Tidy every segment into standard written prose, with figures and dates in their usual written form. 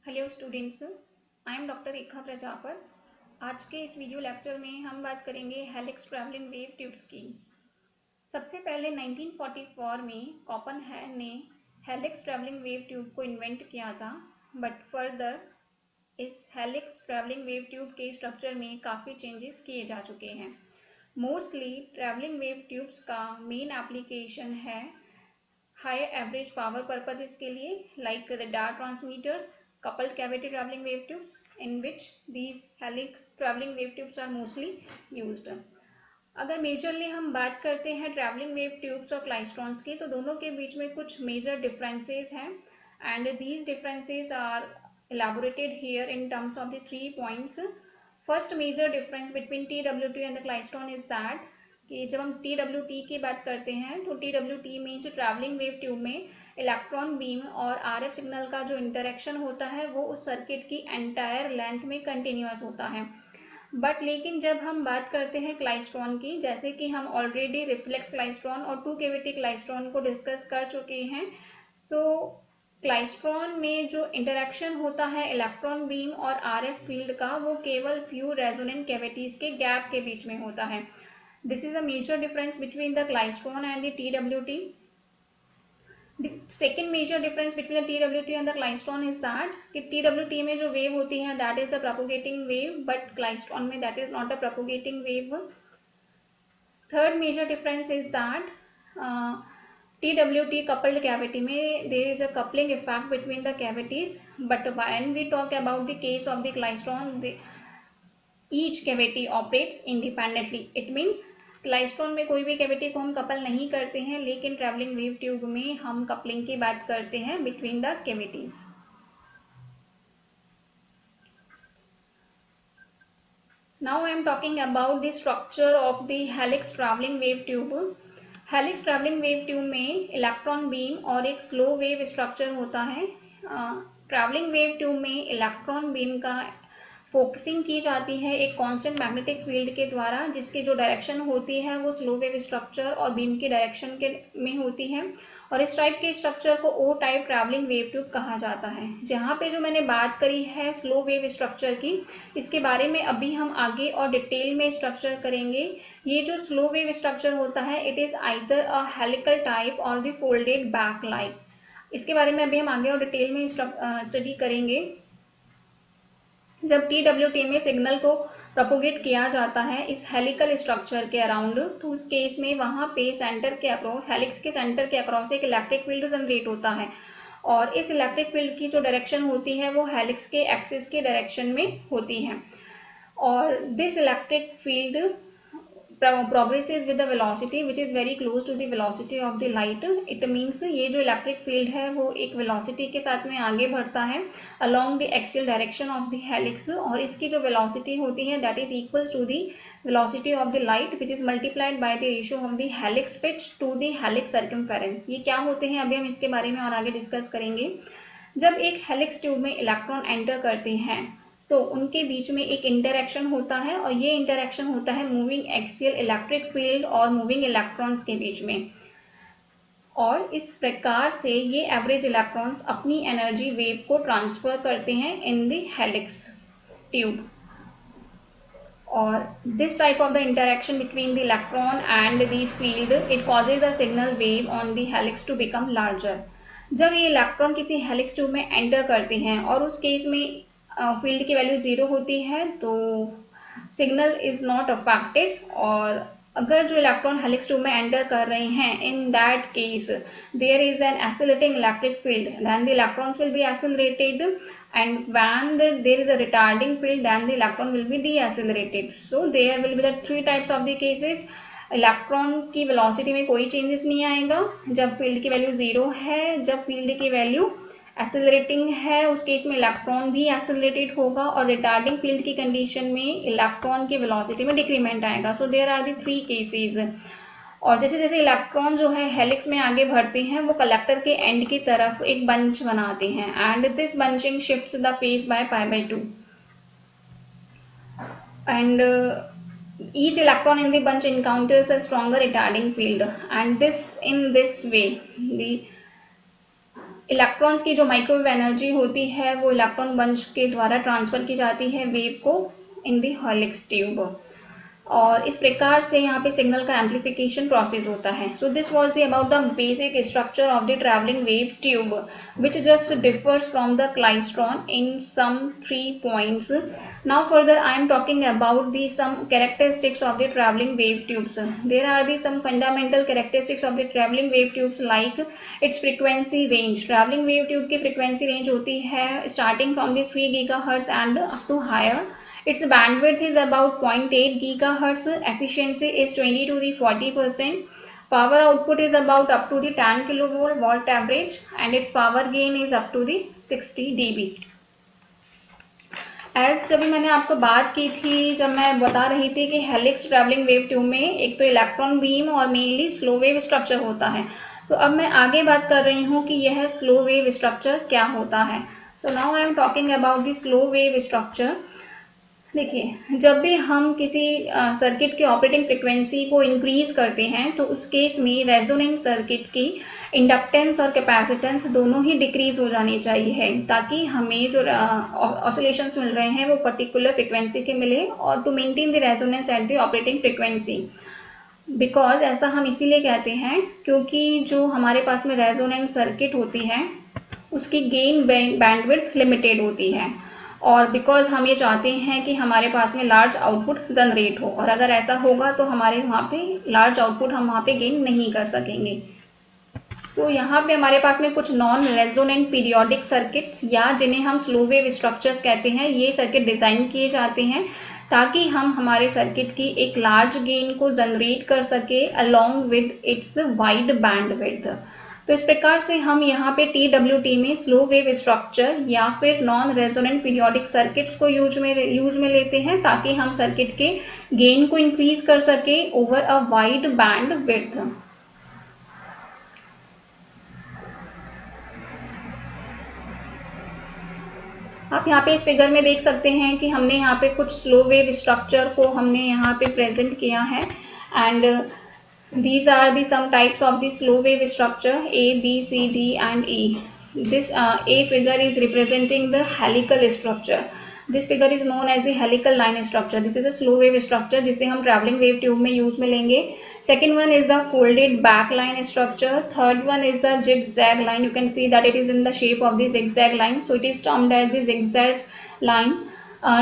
Hello students, I am doctor Rekha Prajapar. आज के इस वीडियो लेक्चर में हम बात करेंगे हेलिक्स ट्रैवलिंग वेव ट्यूब्स की। सबसे पहले 1944 में कॉपनहेगन ने हेलिक्स ट्रैवलिंग वेव ट्यूब को इन्वेंट किया था, बट फर्दर इस हेलिक्स ट्रैवलिंग वेव ट्यूब के स्ट्रक्चर में काफ़ी चेंजेस किए जा चुके हैं। मोस्टली ट्रैवलिंग वेव ट्यूब्स का मेन एप्लीकेशन है हाई एवरेज पावर पर्पजेस के लिए, like radar transmitters, coupled cavity traveling wave tubes, in which these helix traveling wave tubes are mostly used. अगर मेजरली हम बात करते हैं ट्रैवलिंग वेव ट्यूब्स और क्लाइस्ट्रॉन्स की, तो दोनों के बीच में कुछ मेजर डिफरेंसेस हैं, and these differences are elaborated here in terms of the 3 points. First major difference between TWT and the klystron is that कि जब हम TWT की बात करते हैं तो TWT means travelling wave tube में इलेक्ट्रॉन बीम और RF सिग्नल का जो इंटरेक्शन होता है वो उस सर्किट की एंटायर लेंथ में कंटिन्यूअस होता है। बट लेकिन जब हम बात करते हैं क्लाइस्ट्रॉन की, जैसे कि हम ऑलरेडी रिफ्लेक्स क्लाइस्ट्रॉन और टू केविटी क्लाइस्ट्रॉन को डिस्कस कर चुके हैं, तो क्लाइस्ट्रॉन में जो इंटरेक्शन होता है इलेक्ट्रॉन बीम और RF फील्ड का, वो केवल फ्यू रेजोनेंट कैविटीज के गैप के बीच में होता है। This is a major difference between the klystron and the TWT. The second major difference between the TWT and the klystron is that कि TWT में जो wave होती है that is a propagating wave, but klystron में that is not a propagating wave. Third major difference is that TWT coupled cavity में there is a coupling effect between the cavities, but when we talk about the case of the klystron, each cavity operates independently. It means क्लाइस्ट्रॉन में कोई भी cavity को हम couple नहीं करते हैं, लेकिन ट्रैवलिंग वेव ट्यूब में हम कपलिंग की बात करते हैं between the cavities. Now I am talking about the structure of the helix travelling wave tube. Helix travelling wave tube में इलेक्ट्रॉन बीम और एक स्लो वेव स्ट्रक्चर होता है। ट्रैवलिंग वेव ट्यूब में इलेक्ट्रॉन बीम का फोकसिंग की जाती है एक कांस्टेंट मैग्नेटिक फील्ड के द्वारा, जिसकी जो डायरेक्शन होती है वो स्लो वेव स्ट्रक्चर और बीम की डायरेक्शन के में होती है, और इस टाइप के स्ट्रक्चर को ओ टाइप ट्रैवलिंग वेव ट्यूब कहा जाता है। जहाँ पे जो मैंने बात करी है स्लो वेव स्ट्रक्चर की, इसके बारे में अभी हम आगे और डिटेल में स्ट्रक्चर करेंगे। ये जो स्लो वेव स्ट्रक्चर होता है, it is either a helical type और द फोल्डेड बैक लाइक। इसके बारे में अभी हम आगे और डिटेल में स्टडी करेंगे। जब TWT में सिग्नल को प्रोपोगेट किया जाता है इस हेलिकल स्ट्रक्चर के अराउंड, तो उस केस में वहां पे सेंटर के अक्रॉस, हेलिक्स के सेंटर के अक्रॉस एक इलेक्ट्रिक फील्ड जनरेट होता है, और इस इलेक्ट्रिक फील्ड की जो डायरेक्शन होती है वो हेलिक्स के एक्सिस के डायरेक्शन में होती है, और this electric field progresses with the velocity which is very close to the velocity of the light. It means ये जो इलेक्ट्रिक फील्ड है वो एक वेलोसिटी के साथ में आगे बढ़ता है along the axial direction of the helix, और इसकी जो वेलोसिटी होती है that is equals to the velocity of the light which is multiplied by the ratio of the helix pitch to the helix circumference. ये क्या होते हैं अभी हम इसके बारे में और आगे डिस्कस करेंगे। जब एक हेलिक्स ट्यूब में इलेक्ट्रॉन एंटर करते हैं तो उनके बीच में एक इंटरेक्शन होता है, और ये इंटरेक्शन होता है मूविंग एक्सियल इलेक्ट्रिक फील्ड और मूविंग इलेक्ट्रॉन्स के बीच में, और इस प्रकार से ये एवरेज इलेक्ट्रॉन्स अपनी एनर्जी वेव को ट्रांसफर करते हैं इन द हेलिक्स ट्यूब, और this type of the interaction between the electron and the field it causes the signal wave on the helix to become larger. जब ये electron किसी helix tube में enter करते हैं और उस केस में फील्ड की वैल्यू 0 होती है तो सिग्नल इज नॉट अफेक्टेड, और अगर जो इलेक्ट्रॉन हेलिक्स ट्यूब में एंटर कर रहे हैं in that case there is an accelerating electric field, then the electrons will be accelerated, and when there is a retarding field then the electron will be deaccelerated. So there will be the 3 types of the cases. Electron की velocity में कोई changes नहीं आएगा जब field की value 0 है। जब field की वैल्यू एक्सेलरेटिंग है उस केस में इलेक्ट्रॉन भी एक्सेलरेटेड होगा, और रिटार्डिंग फील्ड की कंडीशन में इलेक्ट्रॉन की वेलोसिटी में डिक्रीमेंट आएगा। So there are the 3 cases. और जैसे जैसे इलेक्ट्रॉन जो है हेलिक्स में आगे बढ़ते हैं वो कलेक्टर के एंड की तरफ एक बंच बनाते हैं, and this bunching shifts the phase by π/2, and each electron in the bunch encounters a stronger retarding field, and in this way the electrons की जो माइक्रोवेव एनर्जी होती है वो इलेक्ट्रॉन बंच के द्वारा ट्रांसफर की जाती है वेव को इन द हेलिक्स ट्यूब, और इस प्रकार से यहाँ पे सिग्नल का एम्पलीफिकेशन प्रोसेस होता है. So this was the about the basic structure of the travelling wave tube which just differs from the klystron in some 3 points. Now further I am talking about the some characteristics of the traveling wave tubes. There are the some fundamental characteristics of the traveling wave tubes like its frequency range. Traveling wave tube की frequency range होती है starting from the 3 GHz and up to higher. Its bandwidth is about 0.8 GHz. Efficiency is 20 to the 40%. Power output is about up to the 10 kV average, and its power gain is up to the 60 dB. As जब मैंने आपको बात की थी, जब मैं बता रही थी कि हेलिक्स ट्रैवलिंग वेव ट्यूब में एक तो इलेक्ट्रॉन बीम और मेनली स्लो वेव स्ट्रक्चर होता है, तो अब मैं आगे बात कर रही हूँ कि यह स्लो वेव स्ट्रक्चर क्या होता है. So now I am talking about the slow wave structure. देखिए, जब भी हम किसी सर्किट की ऑपरेटिंग फ्रिक्वेंसी को इंक्रीज करते हैं तो उस केस में रेजोनेंट सर्किट की इंडक्टेंस और कैपेसिटेंस दोनों ही डिक्रीज हो जानी चाहिए, ताकि हमें जो ऑसिलेशंस मिल रहे हैं वो पर्टिकुलर फ्रिक्वेंसी के मिले और to maintain the resonance at the operating frequency. Because ऐसा हम इसीलिए कहते हैं क्योंकि जो हमारे पास में रेजोनेंट सर्किट होती है उसकी गेन बैंडविड्थ लिमिटेड होती है, और बिकॉज हम ये चाहते हैं कि हमारे पास में लार्ज आउटपुट जनरेट हो, और अगर ऐसा होगा तो हमारे वहाँ पे लार्ज आउटपुट हम वहाँ पे गेन नहीं कर सकेंगे. सो यहाँ पे हमारे पास में कुछ नॉन रेजोनेंट पीरियोडिक सर्किट्स या जिन्हें हम स्लो वेव स्ट्रक्चर्स कहते हैं, ये सर्किट डिजाइन किए जाते हैं ताकि हम हमारे सर्किट की एक लार्ज गेन को जनरेट कर सके along with its wide bandwidth. तो इस प्रकार से हम यहाँ पे TWT में स्लो वेव स्ट्रक्चर या फिर नॉन रेजोनेंट पीरियोडिक सर्किट्स को यूज में लेते हैं ताकि हम सर्किट के गेन को इंक्रीज कर सके over a wide band width. आप यहाँ पे इस फिगर में देख सकते हैं कि हमने यहाँ पे कुछ स्लो वेव स्ट्रक्चर को हमने यहाँ पे प्रेजेंट किया है, and these are the some types of the slow wave structure A, B, C, D and E. This A figure is representing the helical structure. This figure is known as the helical line structure. This is a slow wave structure जिसे हम traveling wave tube में use में लेंगे. Second one is the folded back line structure. Third one is the zigzag line. You can see that it is in the shape of the zigzag line, so it is termed as the zigzag line.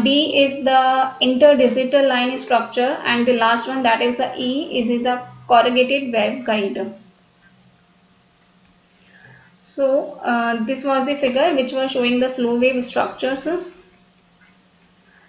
D is the interdigital line structure, and the last one, that is the E, is the corrugated waveguide. So this was the figure which was showing the slow wave structures.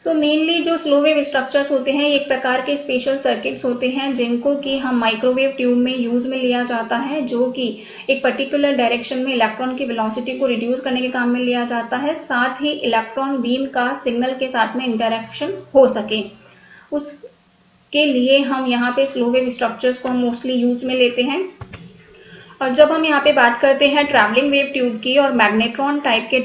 So mainly जो slow wave structures होते हैं एक प्रकार के special circuits होते हैं जिनको कि हम माइक्रोवेव ट्यूब में यूज में लिया जाता है, जो कि एक पर्टिकुलर डायरेक्शन में इलेक्ट्रॉन की वेलोसिटी को रिड्यूस करने के काम में लिया जाता है, साथ ही इलेक्ट्रॉन बीम का सिग्नल के साथ में इंटरेक्शन हो सके, उसके लिए हम यहाँ पे स्लो वेव स्ट्रक्चर्स को हम मोस्टली यूज में लेते हैं. और जब हम यहाँ पे बात करते हैं ट्रैवलिंग वेव ट्यूब की और मैग्नेट्रॉन टाइप के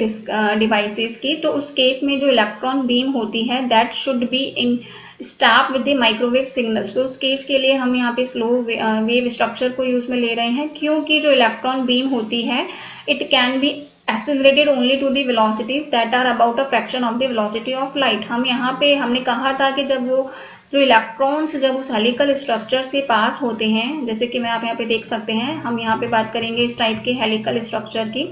डिवाइसेस की, तो उस केस में जो इलेक्ट्रॉन बीम होती है that should be in step with the microwave signal. So उस केस के लिए हम यहाँ पे स्लो वेव स्ट्रक्चर को यूज में ले रहे हैं, क्योंकि जो इलेक्ट्रॉन बीम होती है it can B accelerated only to the velocities that are about a fraction of the velocity of light. हम यहाँ पे हमने कहा था कि जब वो जो इलेक्ट्रॉन्स जब उस हेलिकल स्ट्रक्चर से पास होते हैं, जैसे कि मैं आप यहाँ पे देख सकते हैं, हम यहाँ पे बात करेंगे इस टाइप के हेलिकल स्ट्रक्चर की,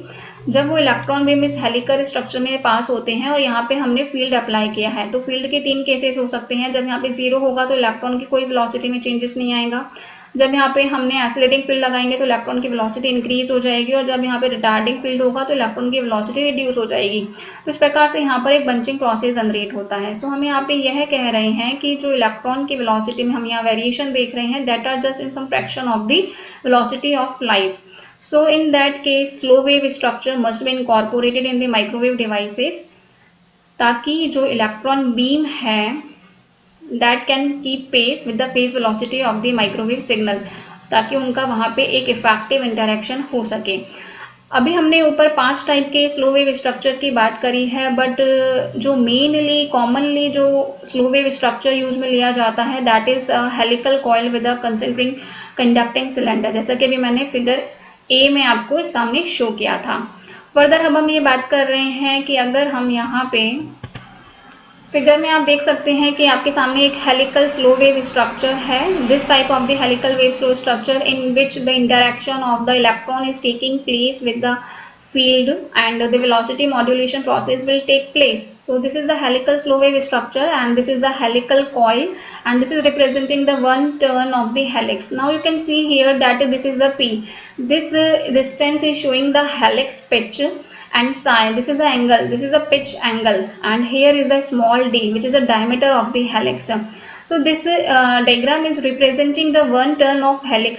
जब वो इलेक्ट्रॉन बीम इस हेलिकल स्ट्रक्चर में पास होते हैं और यहाँ पे हमने फील्ड अप्लाई किया है, तो फील्ड के 3 केसेस हो सकते हैं. जब यहाँ पे 0 होगा तो इलेक्ट्रॉन की कोई वेलोसिटी में चेंजेस नहीं आएगा. जब यहाँ पे हमने एक्सीलरेटिंग फील्ड लगाएंगे तो इलेक्ट्रॉन की वेलोसिटी इंक्रीज हो जाएगी, और जब यहाँ पे रिटार्डिंग फील्ड होगा तो इलेक्ट्रॉन की वेलोसिटी रिड्यूस हो जाएगी. तो इस प्रकार से यहाँ पर एक बंचिंग प्रोसेस जनरेट होता है. सो हम यहाँ पे यह कह रहे हैं कि जो इलेक्ट्रॉन की वेलोसिटी में हम यहाँ वेरिएशन देख रहे हैं that are just in some fraction of the velocity of light. So in that case slow wave structure must be incorporated in the microwave devices, ताकि जो इलेक्ट्रॉन बीम है that can keep pace with the phase velocity of the microwave signal, ताकि उनका वहाँ पे एक effective interaction हो सके. अभी हमने ऊपर 5 टाइप के स्लो वेव स्ट्रक्चर की बात करी है, बट जो मेनली कॉमनली जो स्लो वेव स्ट्रक्चर यूज में लिया जाता है that is helical coil with a conducting cylinder, जैसा कि अभी मैंने फिगर ए में आपको सामने शो किया था. फर्दर अब हम ये बात कर रहे हैं कि अगर हम यहाँ पे फिगर में आप देख सकते हैं कि आपके सामने एक हेलिकल स्लो वेव स्ट्रक्चर है. This type of the helical wave slow structure in which the interaction of the electron is taking place with the field and the velocity modulation process will take place. So this is the helical slow wave structure and this is the helical coil and this is representing the one turn of the helix. Now you can see here that this is the P. This distance is showing the helix pitch and psi. This is the angle, this is the pitch angle, and here is the small d which is the diameter of the helix. So this diagram is representing the one turn of helix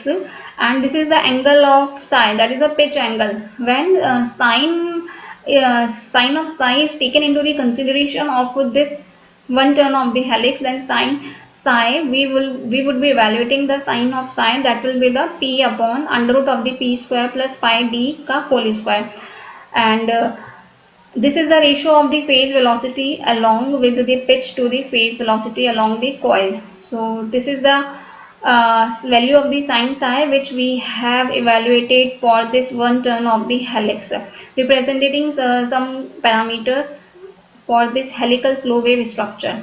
and this is the angle of psi, that is the pitch angle. When sine of psi is taken into the consideration of this one turn of the helix, then sine psi we would be evaluating the sine of psi, that will be the p upon under root of the p square plus pi d ka whole square. And this is the ratio of the phase velocity along with the pitch to the phase velocity along the coil. So this is the value of the sine psi which we have evaluated for this one turn of the helix, representing some parameters for this helical slow wave structure.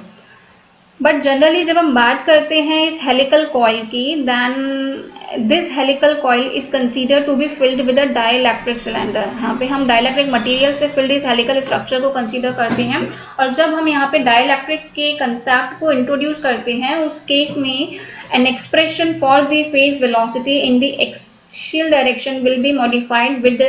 But generally जब हम बात करते हैं इस helical coil की, then this helical coil is consider to be filled with a dielectric cylinder. यहाँ पे हम डाइलेक्ट्रिक मटेरियल से फिल्ड इस हेलिकल स्ट्रक्चर को कंसीडर करते हैं. और जब हम यहाँ पे डाइलेक्ट्रिक के कंसेप्ट को इंट्रोड्यूस करते हैं उस केस में an expression for the phase velocity in the axial direction will be modified with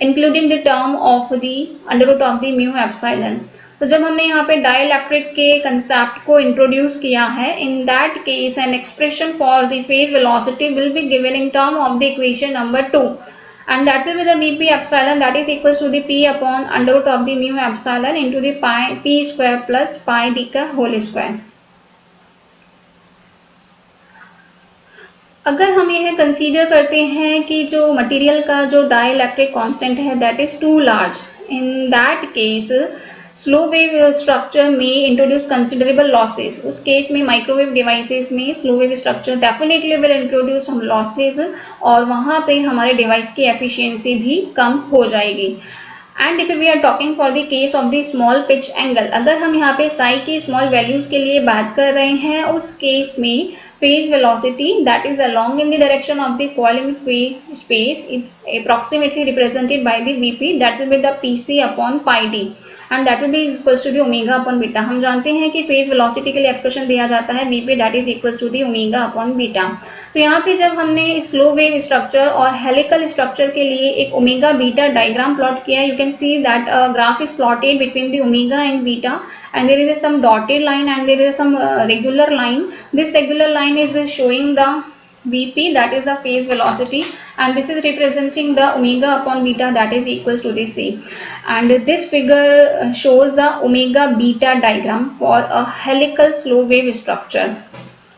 including the term of the under root of the mu epsilon. तो जब हमने यहाँ पे डाइलेक्ट्रिक के कंसेप्ट को इंट्रोड्यूस किया है, इन that case N expression for the phase velocity will be given in term of the equation number 2 and that will be the Vp epsilon, that is equals to the P upon under root of the mu epsilon into the P square plus pi d का whole square. अगर हम यह consider करते हैं कि जो material का जो डाइलेक्ट्रिक कांस्टेंट है that is too large, in that case slow wave structure में इंट्रोड्यूस कंसिडरेबल लॉसेस. उस केस में माइक्रोवेव डिवाइसेस में slow wave structure definitely will introduce हम लॉसेस और वहां पे हमारे डिवाइस की एफिशिएंसी भी कम हो जाएगी. And if we are talking for the case of the small pitch angle, अगर हम यहाँ पे साई की स्मॉल वैल्यूज के लिए बात कर रहे हैं, उस केस में phase velocity that is along in the direction of the coil in free space is approximately represented by the Vp, that will be the Pc upon pi d and that will be equals to the omega upon beta. हम जानते हैं कि phase velocity के लिए expression दिया जाता है Vp that is equals to the omega upon beta. तो यहाँ पे जब हमने स्लो वेव स्ट्रक्चर और हेलिकल स्ट्रक्चर के लिए एक ओमेगा बीटा डायग्राम प्लॉट किया, you can see that graph is plotted between the omega and beta and there is some dotted line and there is some regular line. This regular line is showing the Vp, that is the phase velocity, and this is representing the omega upon beta that is equals to the C. And this figure shows the omega beta diagram for a helical slow wave structure,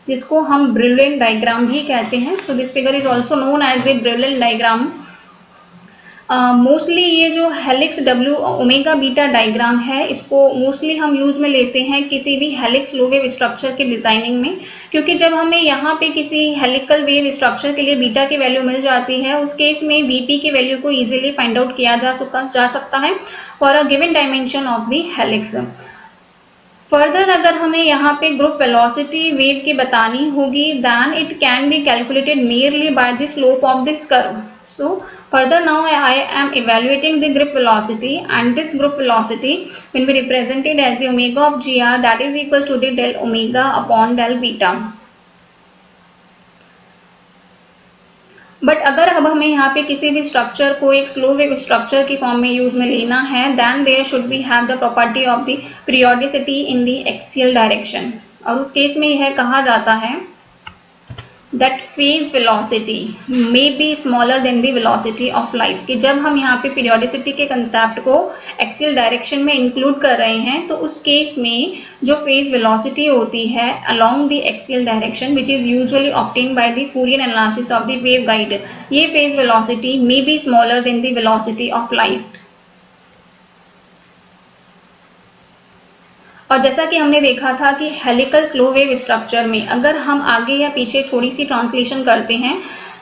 जिसको हम Brillouin diagram भी कहते हैं. So this figure is also known as the Brillouin diagram. Mostly ये जो helix W omega beta diagram है, इसको mostly हम यूज में लेते हैं किसी भी हेलिक्स स्लो वेव स्ट्रक्चर के डिजाइनिंग में, क्योंकि जब हमें यहाँ पे किसी हेलिकल वेव स्ट्रक्चर के लिए बीटा की वैल्यू मिल जाती है, उस केस में वीपी की वैल्यू को इजीली फाइंड आउट किया जा सकता है for a given dimension of the helix. Further अगर हमें यहाँ पे ग्रुप वेलोसिटी वेव की बतानी होगी, then it can be calculated merely by the slope of this curve. So further now I am evaluating the grip velocity, and this grip velocity will be represented as the omega of gr, that is equals to the del omega upon del beta. But अगर अब हमें यहाँ पे किसी भी structure को एक slow wave structure की फॉर्म में यूज में लेना है, then there should be have the property of the periodicity in the axial direction. और उस केस में यह कहा जाता है that phase velocity may be smaller than the velocity of light, कि जब हम यहाँ पे periodicity के concept को axial direction में include कर रहे हैं, तो उस केस में जो phase velocity होती है along the axial direction which is usually obtained by the Fourier analysis of the waveguide, ये phase velocity may be smaller than the velocity of light. और जैसा कि हमने देखा था कि हेलिकल स्लो वेव स्ट्रक्चर में अगर हम आगे या पीछे थोड़ी सी ट्रांसलेशन करते हैं,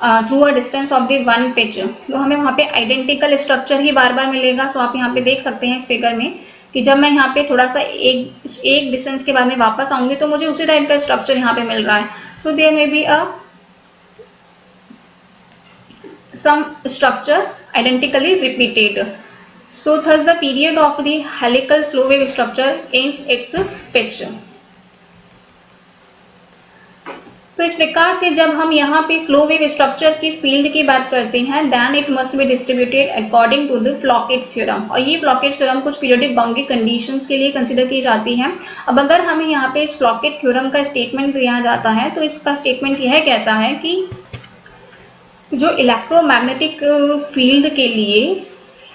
through a distance of the one pitch. तो हमें वहाँ पे आइडेंटिकल स्ट्रक्चर ही बार बार मिलेगा। सो आप यहाँ पे देख सकते हैं इस फिगर में कि जब मैं यहाँ पे थोड़ा सा एक डिस्टेंस के बाद में वापस आऊंगी तो मुझे उसी टाइप का स्ट्रक्चर यहाँ पे मिल रहा है। So there may be a some structure identically repeated. So thus the period of the helical slow wave structure ends its pitch. तो इस प्रकार से जब हम यहाँ पे स्लो वेव स्ट्रक्चर की फील्ड की बात करते हैं, then it must be distributed according to the Floquet theorem. और ये फ्लॉकेट थ्योरम कुछ पीरियोडिक बाउंड्री कंडीशंस के लिए कंसीडर की जाती है। अब अगर हमें यहाँ पे इस फ्लॉकेट थ्योरम का स्टेटमेंट दिया जाता है तो इसका स्टेटमेंट यह कहता है कि जो इलेक्ट्रोमैग्नेटिक फील्ड के लिए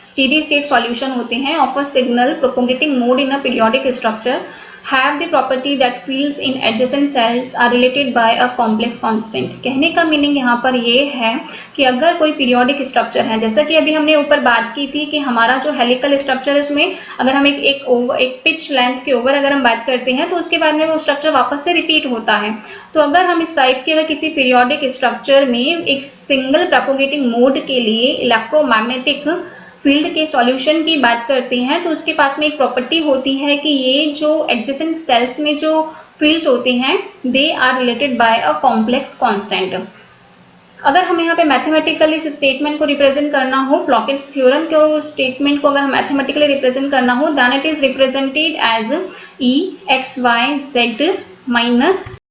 स्टेडी स्टेट सॉल्यूशन होते हैं of a signal propagating mode in a periodic structure have the property that fields in adjacent cells are related by a complex constant। कहने का मीनिंग यहाँ पर ये है कि अगर कोई पीरियोडिक स्ट्रक्चर है, जैसा कि अभी हमने ऊपर बात की थी कि हमारा जो हेलिकल स्ट्रक्चर है उसमें अगर हम एक पिच लेंथ के ओवर अगर हम बात करते हैं तो उसके बाद में वो स्ट्रक्चर वापस से रिपीट होता है। तो अगर हम इस टाइप के अगर किसी पीरियोडिक स्ट्रक्चर में एक सिंगल प्रोपोगेटिंग मोड के लिए इलेक्ट्रोमैग्नेटिक फील्ड के सॉल्यूशन की बात करते हैं तो उसके पास में एक प्रॉपर्टी होती है कि ये जो एडजेसेंट सेल्स में जो फील्ड्स होते हैं they are related by a complex constant. अगर हमें यहाँ पे मैथमेटिकली इस स्टेटमेंट को रिप्रेजेंट करना हो, फ्लॉकेट्स थ्योरम के स्टेटमेंट को अगर मैथमेटिकली रिप्रेजेंट करना हो, then it is represented as E X Y Z minus